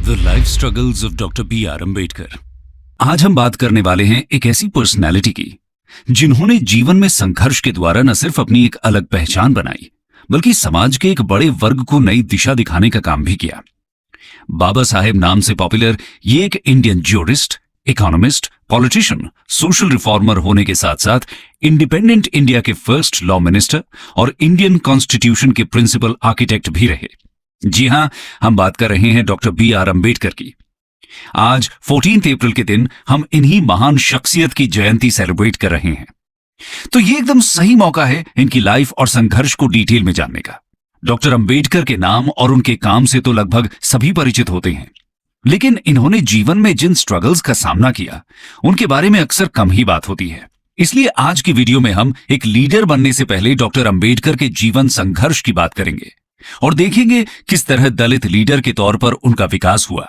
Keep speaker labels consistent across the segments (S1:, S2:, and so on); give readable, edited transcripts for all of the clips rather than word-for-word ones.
S1: The life struggles of doctor B R Ambedkar. आज हम बात करने वाले हैं एक ऐसी पर्सनैलिटी की जिन्होंने जीवन में संघर्ष के द्वारा न सिर्फ अपनी एक अलग पहचान बनाई बल्कि समाज के एक बड़े वर्ग को नई दिशा दिखाने का काम भी किया। बाबा साहेब नाम से पॉपुलर ये एक Indian jurist, economist, politician, social reformer होने के साथ साथ इंडिपेंडेंट इंडिया के फर्स्ट लॉ मिनिस्टर और इंडियन कॉन्स्टिट्यूशन के प्रिंसिपल आर्किटेक्ट भी रहे। जी हां, हम बात कर रहे हैं डॉक्टर बी आर अम्बेडकर की। आज 14 अप्रैल के दिन हम इन्हीं महान शख्सियत की जयंती सेलिब्रेट कर रहे हैं, तो ये एकदम सही मौका है इनकी लाइफ और संघर्ष को डिटेल में जानने का। डॉक्टर अम्बेडकर के नाम और उनके काम से तो लगभग सभी परिचित होते हैं, लेकिन इन्होंने जीवन में जिन स्ट्रगल्स का सामना किया उनके बारे में अक्सर कम ही बात होती है। इसलिए आज की वीडियो में हम एक लीडर बनने से पहले डॉक्टर अम्बेडकर के जीवन संघर्ष की बात करेंगे और देखेंगे किस तरह दलित लीडर के तौर पर उनका विकास हुआ।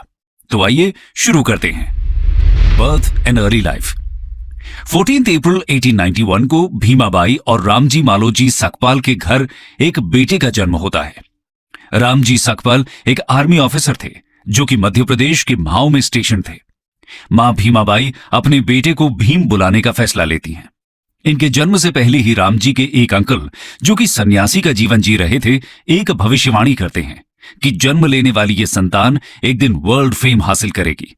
S1: तो आइए शुरू करते हैं। Birth and early life. 14 अप्रैल 1891 को भीमाबाई और रामजी मालोजी सकपाल के घर एक बेटे का जन्म होता है। रामजी सकपाल एक आर्मी ऑफिसर थे जो कि मध्य प्रदेश के म्हाऊ में स्टेशन थे। मां भीमाबाई अपने बेटे को भीम बुलाने का फैसला लेती हैं। इनके जन्म से पहले ही रामजी के एक अंकल जो कि सन्यासी का जीवन जी रहे थे, एक भविष्यवाणी करते हैं कि जन्म लेने वाली ये संतान एक दिन वर्ल्ड फेम हासिल करेगी।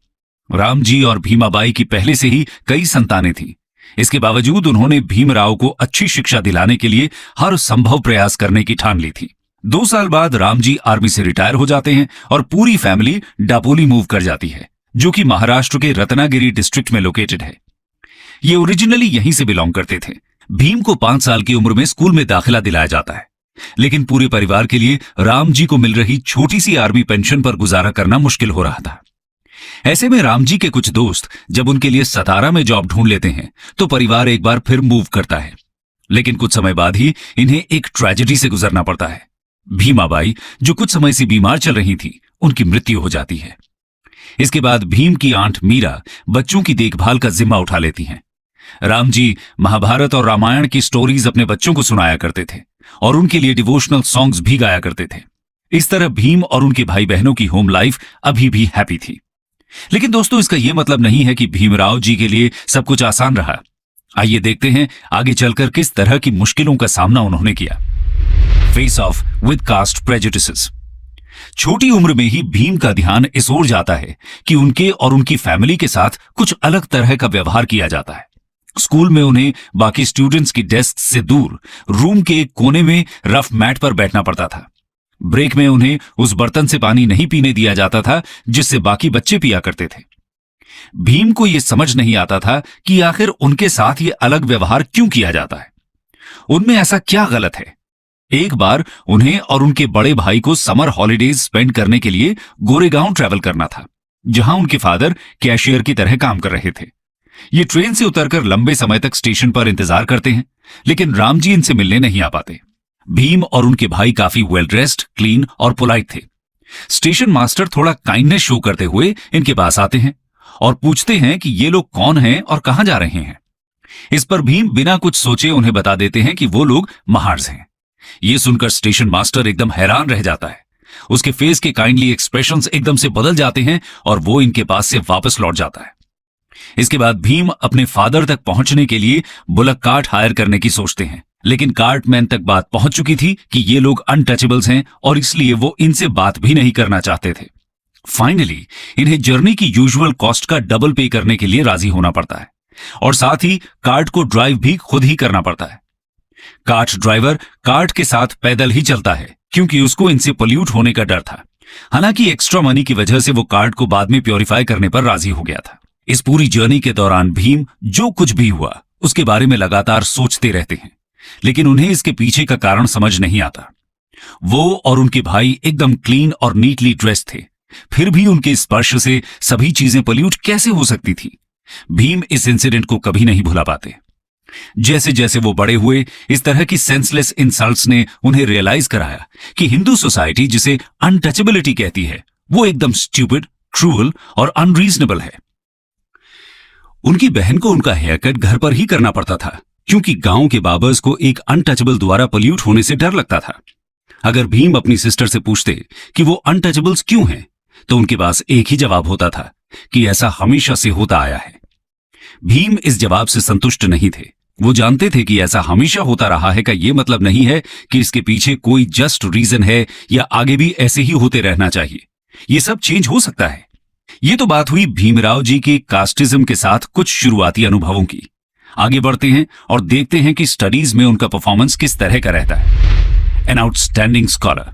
S1: रामजी और भीमाबाई की पहले से ही कई संतानें थीं। इसके बावजूद उन्होंने भीमराव को अच्छी शिक्षा दिलाने के लिए हर संभव प्रयास करने की ठान ली थी। 2 साल बाद रामजी आर्मी से रिटायर हो जाते हैं और पूरी फैमिली डापोली मूव कर जाती है, जो कि महाराष्ट्र के रत्नागिरी डिस्ट्रिक्ट में लोकेटेड है। ये ओरिजिनली यहीं से बिलोंग करते थे। भीम को 5 साल की उम्र में स्कूल में दाखिला दिलाया जाता है, लेकिन पूरे परिवार के लिए रामजी को मिल रही छोटी सी आर्मी पेंशन पर गुजारा करना मुश्किल हो रहा था। ऐसे में रामजी के कुछ दोस्त जब उनके लिए सतारा में जॉब ढूंढ लेते हैं तो परिवार एक बार फिर मूव करता है, लेकिन कुछ समय बाद ही इन्हें एक ट्रेजेडी से गुजरना पड़ता है। भीमाबाई जो कुछ समय से बीमार चल रही थी, उनकी मृत्यु हो जाती है। इसके बाद भीम की आंट मीरा बच्चों की देखभाल का जिम्मा उठा लेती हैं। रामजी महाभारत और रामायण की स्टोरीज अपने बच्चों को सुनाया करते थे और उनके लिए डिवोशनल सॉन्ग्स भी गाया करते थे। इस तरह भीम और उनके भाई बहनों की होम लाइफ अभी भी हैप्पी थी। लेकिन दोस्तों, इसका यह मतलब नहीं है कि भीमराव जी के लिए सब कुछ आसान रहा। आइए देखते हैं आगे चलकर किस तरह की मुश्किलों का सामना उन्होंने किया। Face of with caste prejudices. छोटी उम्र में ही भीम का ध्यान इस ओर जाता है कि उनके और उनकी फैमिली के साथ कुछ अलग तरह का व्यवहार किया जाता है। स्कूल में उन्हें बाकी स्टूडेंट्स की डेस्क से दूर रूम के एक कोने में रफ मैट पर बैठना पड़ता था। ब्रेक में उन्हें उस बर्तन से पानी नहीं पीने दिया जाता था जिससे बाकी बच्चे पिया करते थे। भीम को यह समझ नहीं आता था कि आखिर उनके साथ ये अलग व्यवहार क्यों किया जाता है, उनमें ऐसा क्या गलत है। एक बार उन्हें और उनके बड़े भाई को समर हॉलिडेज स्पेंड करने के लिए गोरेगांव ट्रैवल करना था, जहां उनके फादर कैशियर की तरह काम कर रहे थे। ये ट्रेन से उतरकर लंबे समय तक स्टेशन पर इंतजार करते हैं, लेकिन रामजी इनसे मिलने नहीं आ पाते। भीम और उनके भाई काफी वेल ड्रेस्ड, क्लीन और पोलाइट थे। स्टेशन मास्टर थोड़ा काइंडनेस शो करते हुए इनके पास आते हैं और पूछते हैं कि ये लोग कौन हैं और कहां जा रहे हैं। इस पर भीम बिना कुछ सोचे उन्हें बता देते हैं कि वो लोग महार्स हैं। ये सुनकर स्टेशन मास्टर एकदम हैरान रह जाता है। उसके फेस के काइंडली एक्सप्रेशंस एकदम से बदल जाते हैं और वो इनके पास से वापस लौट जाता है। इसके बाद भीम अपने फादर तक पहुंचने के लिए बुलक कार्ट हायर करने की सोचते हैं, लेकिन कार्टमैन तक बात पहुंच चुकी थी कि ये लोग अनटचेबल्स हैं और इसलिए वो इनसे बात भी नहीं करना चाहते थे। फाइनली इन्हें जर्नी की यूजुअल कॉस्ट का डबल पे करने के लिए राजी होना पड़ता है और साथ ही कार्ट को ड्राइव भी खुद ही करना पड़ता है। कार्ट ड्राइवर कार्ट के साथ पैदल ही चलता है क्योंकि उसको इनसे पोल्यूट होने का डर था। हालांकि एक्स्ट्रा मनी की वजह से वो कार्ट को बाद में प्योरीफाई करने पर राजी हो गया था। इस पूरी जर्नी के दौरान भीम जो कुछ भी हुआ उसके बारे में लगातार सोचते रहते हैं, लेकिन उन्हें इसके पीछे का कारण समझ नहीं आता। वो और उनके भाई एकदम क्लीन और नीटली ड्रेस थे, फिर भी उनके स्पर्श से सभी चीजें पोल्यूट कैसे हो सकती थी। भीम इस इंसिडेंट को कभी नहीं भुला पाते। जैसे जैसे वो बड़े हुए, इस तरह की सेंसलेस इंसल्ट्स ने उन्हें रियलाइज कराया कि हिंदू सोसाइटी जिसे अनटचेबिलिटी कहती है वो एकदम स्टूपिड, क्रूअल और अनरीजनेबल है। उनकी बहन को उनका हेयर कट घर पर ही करना पड़ता था क्योंकि गांव के बाबर्स को एक अनटचेबल द्वारा पोल्यूट होने से डर लगता था। अगर भीम अपनी सिस्टर से पूछते कि वो अनटचेबल्स क्यों हैं, तो उनके पास एक ही जवाब होता था कि ऐसा हमेशा से होता आया है। भीम इस जवाब से संतुष्ट नहीं थे। वो जानते थे कि ऐसा हमेशा होता रहा है का ये मतलब नहीं है कि इसके पीछे कोई जस्ट रीजन है या आगे भी ऐसे ही होते रहना चाहिए। ये सब चेंज हो सकता है। ये तो बात हुई भीमराव जी के कास्टिज्म के साथ कुछ शुरुआती अनुभवों की। आगे बढ़ते हैं और देखते हैं कि स्टडीज में उनका परफॉर्मेंस किस तरह का रहता है। An outstanding scholar.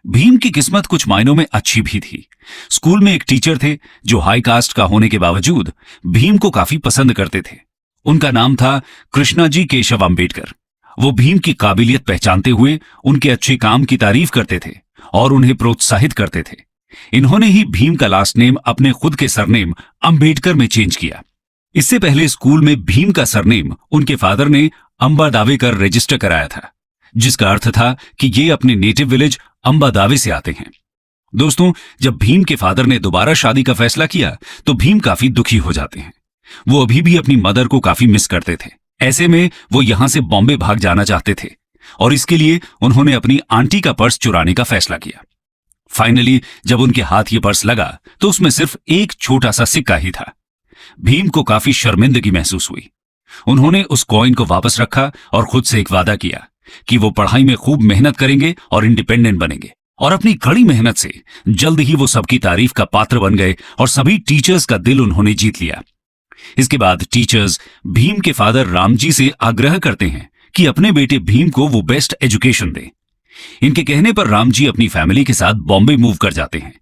S1: भीम की किस्मत कुछ मायनों में अच्छी भी थी। स्कूल में एक टीचर थे जो हाई कास्ट का होने के बावजूद भीम को काफी पसंद करते थे। उनका नाम था कृष्णाजी केशव अंबेडकर। वो भीम की काबिलियत पहचानते हुए उनके अच्छे काम की तारीफ करते थे और उन्हें प्रोत्साहित करते थे। इन्होंने ही भीम का लास्ट नेम अपने खुद के सरनेम अंबेडकर में चेंज किया। इससे पहले स्कूल में भीम का सरनेम उनके फादर ने अंबादावेकर रजिस्टर कराया था, जिसका अर्थ था कि ये अपने नेटिव विलेज अंबादावे से आते हैं। दोस्तों, जब भीम के फादर ने दोबारा शादी का फैसला किया तो भीम काफी दुखी हो जाते हैं। वो अभी भी अपनी मदर को काफी मिस करते थे। ऐसे में वो यहां से बॉम्बे भाग जाना चाहते थे और इसके लिए उन्होंने अपनी आंटी का पर्स चुराने का फैसला किया। फाइनली जब उनके हाथ ये पर्स लगा तो उसमें सिर्फ एक छोटा सा सिक्का ही था। भीम को काफी शर्मिंदगी महसूस हुई। उन्होंने उस कॉइन को वापस रखा और खुद से एक वादा किया कि वो पढ़ाई में खूब मेहनत करेंगे और इंडिपेंडेंट बनेंगे। और अपनी कड़ी मेहनत से जल्द ही वो सबकी तारीफ का पात्र बन गए और सभी टीचर्स का दिल उन्होंने जीत लिया। इसके बाद टीचर्स भीम के फादर रामजी से आग्रह करते हैं कि अपने बेटे भीम को वो बेस्ट एजुकेशन दें। इनके कहने पर रामजी अपनी फैमिली के साथ बॉम्बे मूव कर जाते हैं।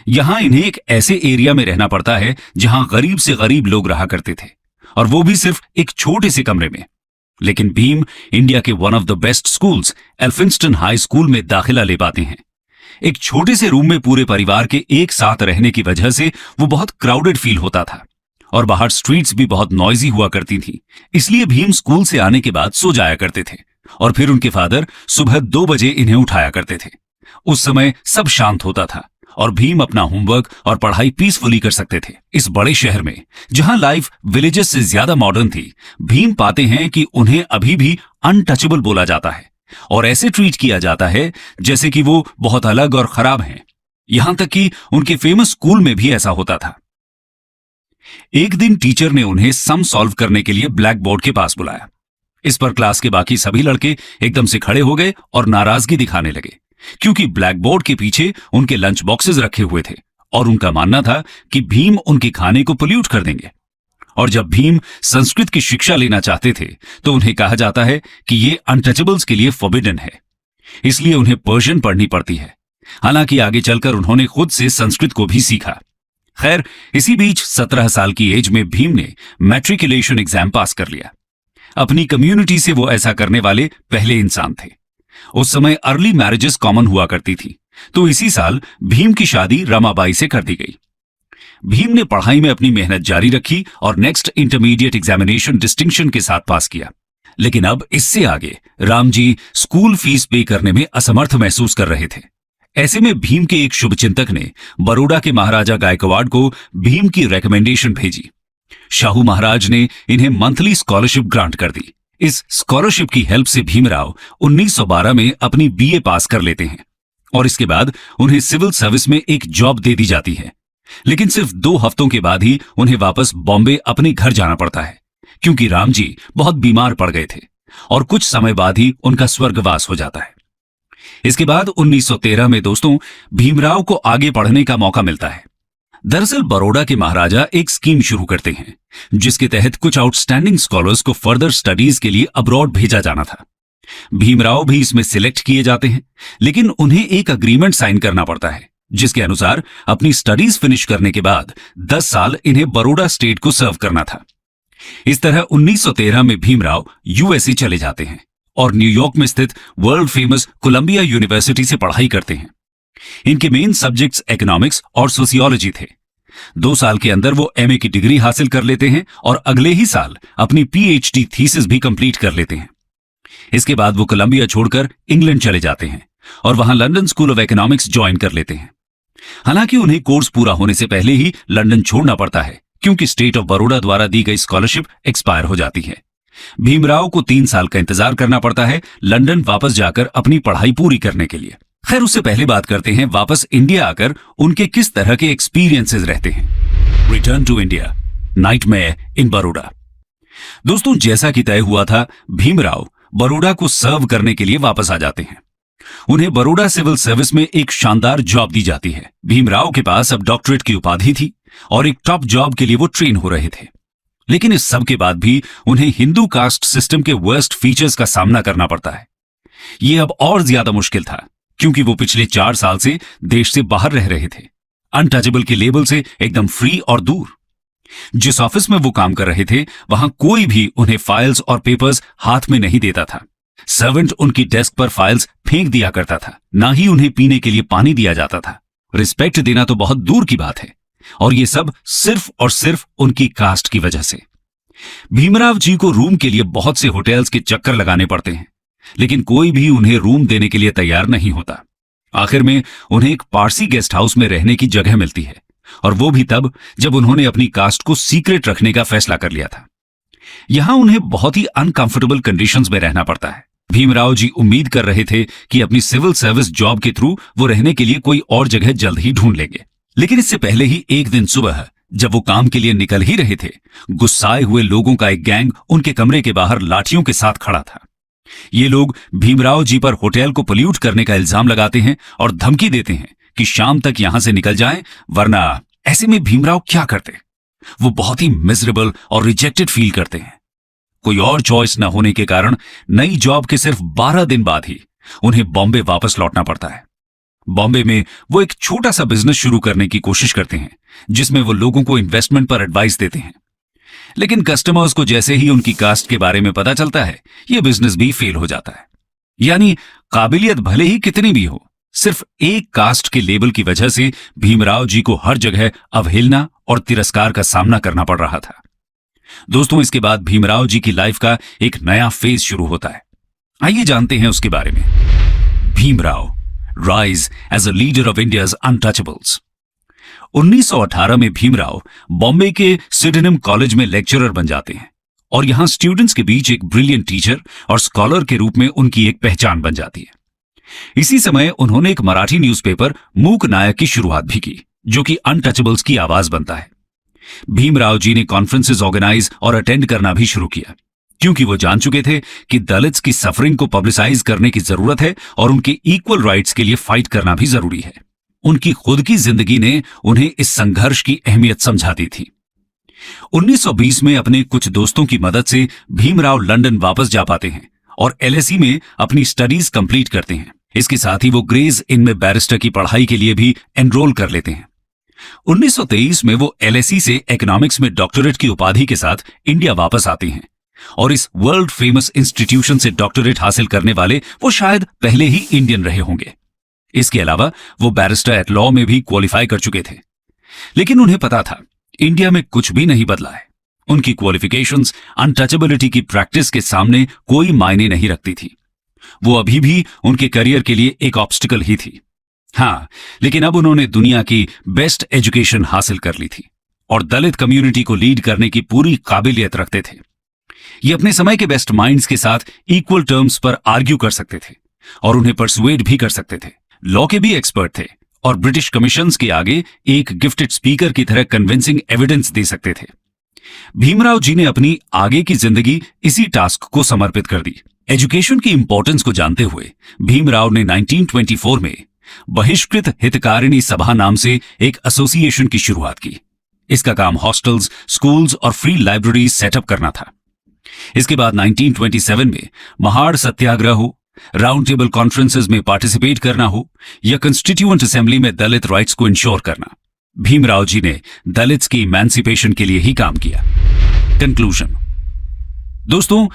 S1: यहां इन्हें एक ऐसे एरिया में रहना पड़ता है जहां गरीब से गरीब लोग रहा करते थे, और वो भी सिर्फ एक छोटे से कमरे में। लेकिन भीम इंडिया के one of the best schools Elphinstone high school में दाखिला ले पाते हैं। एक छोटे से रूम में पूरे परिवार के एक साथ रहने की वजह से वो बहुत क्राउडेड फील होता था और बाहर स्ट्रीट्स भी बहुत नॉइजी हुआ करती थी। इसलिए भीम स्कूल से आने के बाद सो जाया करते थे और फिर उनके फादर सुबह 2 बजे इन्हें उठाया करते थे। उस समय सब शांत होता था और भीम अपना होमवर्क और पढ़ाई पीसफुली कर सकते थे। इस बड़े शहर में जहां लाइफ विलेजेस से ज्यादा मॉडर्न थी, भीम पाते हैं कि उन्हें अभी भी अनटचेबल बोला जाता है और ऐसे ट्रीट किया जाता है जैसे कि वो बहुत अलग और खराब हैं। यहां तक कि उनके फेमस स्कूल में भी ऐसा होता था। एक दिन टीचर ने उन्हें सम सॉल्व करने के लिए ब्लैक बोर्ड के पास बुलाया। इस पर क्लास के बाकी सभी लड़के एकदम से खड़े हो गए और नाराजगी दिखाने लगे, क्योंकि ब्लैक बोर्ड के पीछे उनके लंच बॉक्सेस रखे हुए थे और उनका मानना था कि भीम उनके खाने को पोल्यूट कर देंगे। और जब भीम संस्कृत की शिक्षा लेना चाहते थे तो उन्हें कहा जाता है कि ये अनटचेबल्स के लिए फॉरबिडन है, इसलिए उन्हें पर्शियन पढ़नी पड़ती है। हालांकि आगे चलकर उन्होंने खुद से संस्कृत को भी सीखा। खैर, इसी बीच 17 साल की एज में भीम ने मैट्रिकुलेशन एग्जाम पास कर लिया। अपनी कम्युनिटी से वो ऐसा करने वाले पहले इंसान थे। उस समय अर्ली मैरिजेस कॉमन हुआ करती थी, तो इसी साल भीम की शादी रमाबाई से कर दी गई। भीम ने पढ़ाई में अपनी मेहनत जारी रखी और नेक्स्ट इंटरमीडिएट एग्जामिनेशन डिस्टिंक्शन के साथ पास किया। लेकिन अब इससे आगे रामजी स्कूल फीस पे करने में असमर्थ महसूस कर रहे थे। ऐसे में भीम के एक शुभचिंतक ने बड़ौदा के महाराजा गायकवाड़ को भीम की रिकमेंडेशन भेजी। शाहू महाराज ने इन्हें मंथली स्कॉलरशिप ग्रांट कर दी। इस स्कॉलरशिप की हेल्प से भीमराव 1912 में अपनी बीए पास कर लेते हैं और इसके बाद उन्हें सिविल सर्विस में एक जॉब दे दी जाती है। लेकिन सिर्फ 2 हफ्तों के बाद ही उन्हें वापस बॉम्बे अपने घर जाना पड़ता है, क्योंकि रामजी बहुत बीमार पड़ गए थे और कुछ समय बाद ही उनका स्वर्गवास हो जाता है। इसके बाद 1913 में दोस्तों भीमराव को आगे पढ़ने का मौका मिलता है। दरअसल बड़ौदा के महाराजा एक स्कीम शुरू करते हैं जिसके तहत कुछ आउटस्टैंडिंग स्कॉलर्स को फर्दर स्टडीज के लिए अब्रॉड भेजा जाना था। भीमराव भी इसमें सिलेक्ट किए जाते हैं, लेकिन उन्हें एक अग्रीमेंट साइन करना पड़ता है जिसके अनुसार अपनी स्टडीज फिनिश करने के बाद 10 साल इन्हें बड़ौदा स्टेट को सर्व करना था। इस तरह 1913 में भीमराव यूएसए चले जाते हैं और न्यूयॉर्क में स्थित वर्ल्ड फेमस कोलंबिया यूनिवर्सिटी से पढ़ाई करते हैं। इनके मेन सब्जेक्ट्स इकोनॉमिक्स और सोशियोलॉजी थे। 2 साल के अंदर वो एमए की डिग्री हासिल कर लेते हैं और अगले ही साल अपनी पीएचडी थीसिस भी कंप्लीट कर लेते हैं। इसके बाद वो कोलंबिया छोड़कर इंग्लैंड चले जाते हैं और वहां London school of economics join कर लेते हैं। हालांकि उन्हें कोर्स पूरा होने से पहले ही लंदन छोड़ना पड़ता है, क्योंकि स्टेट ऑफ बड़ौदा द्वारा दी गई स्कॉलरशिप एक्सपायर हो जाती है। भीमराव को 3 साल का इंतजार करना पड़ता है लंदन वापस जाकर अपनी पढ़ाई पूरी करने के लिए। खैर, उससे पहले बात करते हैं वापस इंडिया आकर उनके किस तरह के एक्सपीरियंसेस रहते हैं। रिटर्न टू इंडिया, नाइटमेयर इन बड़ौदा। दोस्तों, जैसा कि तय हुआ था, भीमराव बड़ौदा को सर्व करने के लिए वापस आ जाते हैं। उन्हें बड़ौदा सिविल सर्विस में एक शानदार जॉब दी जाती है। भीमराव के पास अब डॉक्टरेट की उपाधि थी और एक टॉप जॉब के लिए वो ट्रेन हो रहे थे। लेकिन इस सब के बाद भी उन्हें हिंदू कास्ट सिस्टम के वर्स्ट फीचर्स का सामना करना पड़ता है। ये अब और ज्यादा मुश्किल था क्योंकि वो पिछले 4 साल से देश से बाहर रह रहे थे, अनटचेबल के लेबल से एकदम फ्री और दूर। जिस ऑफिस में वो काम कर रहे थे, वहां कोई भी उन्हें फाइल्स और पेपर्स हाथ में नहीं देता था। सर्वेंट उनकी डेस्क पर फाइल्स फेंक दिया करता था, ना ही उन्हें पीने के लिए पानी दिया जाता था। रिस्पेक्ट देना तो बहुत दूर की बात है, और ये सब सिर्फ और सिर्फ उनकी कास्ट की वजह से। भीमराव जी को रूम के लिए बहुत से होटल्स के चक्कर लगाने पड़ते हैं, लेकिन कोई भी उन्हें रूम देने के लिए तैयार नहीं होता। आखिर में उन्हें एक पारसी गेस्ट हाउस में रहने की जगह मिलती है, और वो भी तब जब उन्होंने अपनी कास्ट को सीक्रेट रखने का फैसला कर लिया था। यहां उन्हें बहुत ही अनकंफर्टेबल कंडीशंस में रहना पड़ता है। भीमराव जी उम्मीद कर रहे थे कि अपनी सिविल सर्विस जॉब के थ्रू वो रहने के लिए कोई और जगह जल्द ही ढूंढ लेंगे, लेकिन इससे पहले ही एक दिन सुबह जब वो काम के लिए निकल ही रहे थे, गुस्साए हुए लोगों का एक गैंग उनके कमरे के बाहर लाठियों के साथ खड़ा था। ये लोग भीमराव जी पर होटल को पोल्यूट करने का इल्जाम लगाते हैं और धमकी देते हैं कि शाम तक यहां से निकल जाएं, वरना ऐसे में भीमराव क्या करते? वो बहुत ही मिजरेबल और रिजेक्टेड फील करते हैं। कोई और चॉइस न होने के कारण नई जॉब के सिर्फ 12 दिन बाद ही उन्हें बॉम्बे वापस लौटना पड़ता है। बॉम्बे में वो एक छोटा सा बिजनेस शुरू करने की कोशिश करते हैं, जिसमें वो लोगों को इन्वेस्टमेंट पर एडवाइस देते हैं। लेकिन कस्टमर्स को जैसे ही उनकी कास्ट के बारे में पता चलता है, ये बिजनेस भी फेल हो जाता है। यानी काबिलियत भले ही कितनी भी हो, सिर्फ एक कास्ट के लेबल की वजह से भीमराव जी को हर जगह अवहेलना और तिरस्कार का सामना करना पड़ रहा था। दोस्तों, इसके बाद भीमराव जी की लाइफ का एक नया फेज शुरू होता है। आइए जानते हैं उसके बारे में। Bhimrao rise as a leader of India's untouchables. 1918 में भीमराव बॉम्बे के सिडेनम कॉलेज में लेक्चरर बन जाते हैं और यहां स्टूडेंट्स के बीच एक ब्रिलियंट टीचर और स्कॉलर के रूप में उनकी एक पहचान बन जाती है। इसी समय उन्होंने एक मराठी न्यूज़पेपर मूक नायक की शुरुआत भी की, जो कि अनटचेबल्स की आवाज बनता है। भीमराव जी ने कॉन्फ्रेंसेस ऑर्गेनाइज और अटेंड करना भी शुरू किया, क्योंकि वो जान चुके थे कि दलित्स की सफरिंग को पब्लिसाइज करने की जरूरत है और उनके इक्वल राइट्स के लिए फाइट करना भी जरूरी है। उनकी खुद की जिंदगी ने उन्हें इस संघर्ष की अहमियत समझा दी थी। 1920 में अपने कुछ दोस्तों की मदद से भीमराव लंदन वापस जा पाते हैं और LSE में अपनी स्टडीज कंप्लीट करते हैं। इसके साथ ही वो ग्रेज इन में बैरिस्टर की पढ़ाई के लिए भी एनरोल कर लेते हैं। 1923 में वो LSE से इकोनॉमिक्स में डॉक्टरेट की उपाधि के साथ इंडिया वापस आते हैं और इस वर्ल्ड फेमस इंस्टीट्यूशन से डॉक्टरेट हासिल करने वाले वो शायद पहले ही इंडियन रहे होंगे। इसके अलावा वो बैरिस्टर एट लॉ में भी क्वालिफाई कर चुके थे। लेकिन उन्हें पता था इंडिया में कुछ भी नहीं बदला है। उनकी क्वालिफिकेशंस अनटचेबिलिटी की प्रैक्टिस के सामने कोई मायने नहीं रखती थी। वो अभी भी उनके करियर के लिए एक ऑब्स्टिकल ही थी। हाँ, लेकिन अब उन्होंने दुनिया की बेस्ट एजुकेशन हासिल कर ली थी और दलित कम्युनिटी को लीड करने की पूरी काबिलियत रखते थे। ये अपने समय के बेस्ट माइंड्स के साथ इक्वल टर्म्स पर आर्ग्यू कर सकते थे और उन्हें परसुएड भी कर सकते थे। लॉ के भी एक्सपर्ट थे और ब्रिटिश कमीशंस के आगे एक गिफ्टेड स्पीकर की तरह कन्विंसिंग एविडेंस दे सकते थे। भीमराव जी ने अपनी आगे की जिंदगी इसी टास्क को समर्पित कर दी। एजुकेशन की इंपॉर्टेंस को जानते हुए भीमराव ने 1924 में बहिष्कृत हितकारिणी सभा नाम से एक एसोसिएशन की शुरुआत की। इसका काम हॉस्टल्स, स्कूल्स और फ्री लाइब्रेरीज सेटअप करना था। इसके बाद 1927 में महाड़ सत्याग्रह हो, राउंड टेबल कॉन्फ्रेंसेस में पार्टिसिपेट करना हो या कंस्टिट्यूएंट असेंबली में दलित राइट्स को इंश्योर करना, भीमराव जी ने दलित्स की इमेंसिपेशन के लिए ही काम किया। कंक्लूजन। दोस्तों,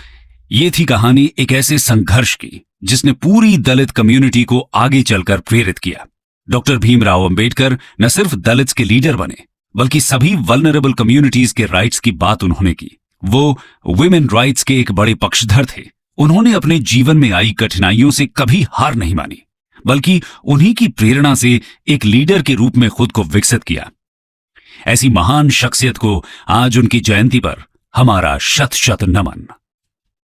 S1: ये थी कहानी एक ऐसे संघर्ष की जिसने पूरी दलित कम्युनिटी को आगे चलकर प्रेरित किया। डॉक्टर भीमराव अंबेडकर न सिर्फ दलित्स के लीडर बने, बल्कि सभी वल्नरेबल कम्युनिटीज के राइट्स की बात उन्होंने की। वो वुमेन राइट्स के एक बड़े पक्षधर थे। उन्होंने अपने जीवन में आई कठिनाइयों से कभी हार नहीं मानी, बल्कि उन्हीं की प्रेरणा से एक लीडर के रूप में खुद को विकसित किया। ऐसी महान शख्सियत को आज उनकी जयंती पर हमारा शत शत नमन।